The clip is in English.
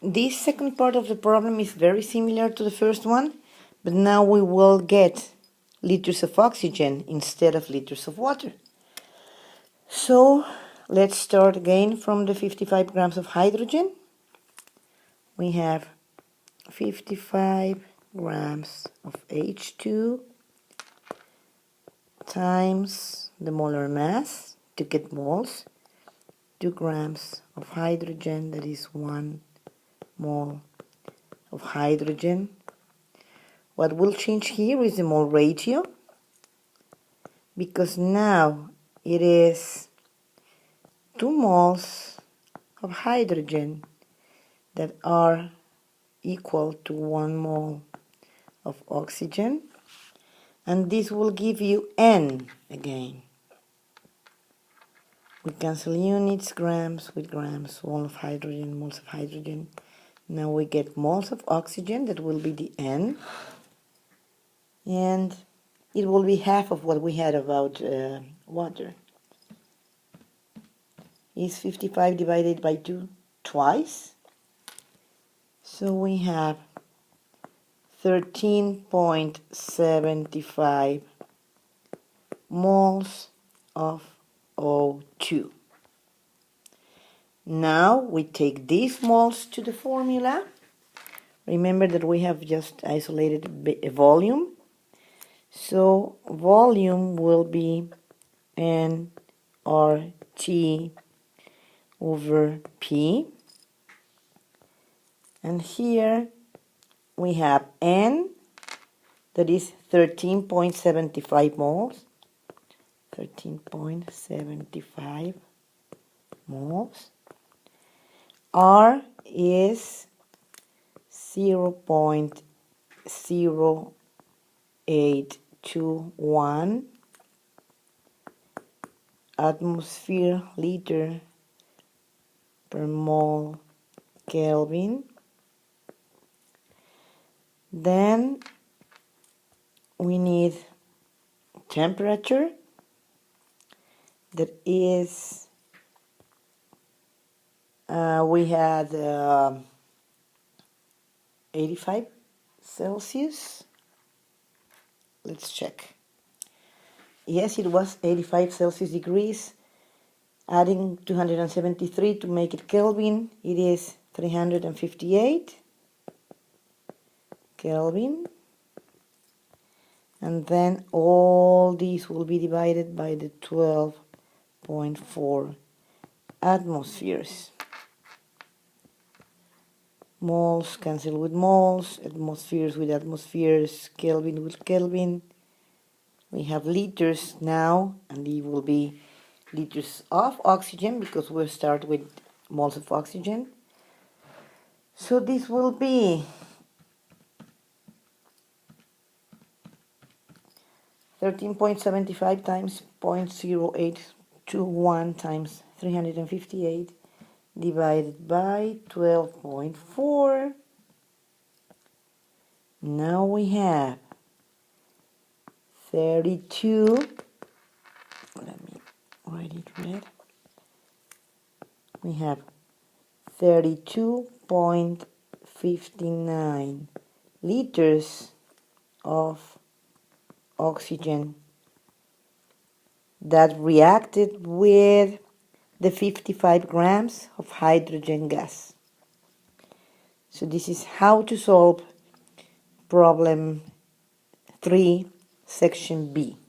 this second part of the problem is very similar to the first one, but now we will get liters of oxygen instead of liters of water. So let's start again from the 55 grams of hydrogen. We have 55 grams of H2 times the molar mass to get moles, 2 grams of hydrogen, that is 1 mole of hydrogen. What will change here is the mole ratio, because now it is 2 moles of hydrogen that are equal to 1 mole of oxygen, and this will give you N again. We cancel units, grams with grams, moles of hydrogen. Now we get moles of oxygen, that will be the N, and it will be half of what we had about water. Is 55 divided by 2 twice, so we have 13.75 moles of O2. Now we take these moles to the formula. Remember that we have just isolated a volume, so volume will be nRT over P, and here we have N, that is 13.75 moles, 13.75 moles. R is 0.0821 atmosphere liter per mole Kelvin. Then we need temperature, that is we had 85 Celsius. Let's check. Yes, it was 85 Celsius degrees. Adding 273 to make it Kelvin, it is 358 Kelvin. And then all these will be divided by the 12.4 atmospheres. Moles cancel with moles, atmospheres with atmospheres, Kelvin with Kelvin. We have liters now, and they will be liters of oxygen, because we'll start with moles of oxygen. So this will be 13.75 times 0.0821 times 358 divided by 12.4. Now we have 32. Let me write it red. We have 32.59 liters of oxygen that reacted with the 55 grams of hydrogen gas. So this is how to solve problem 3, section B.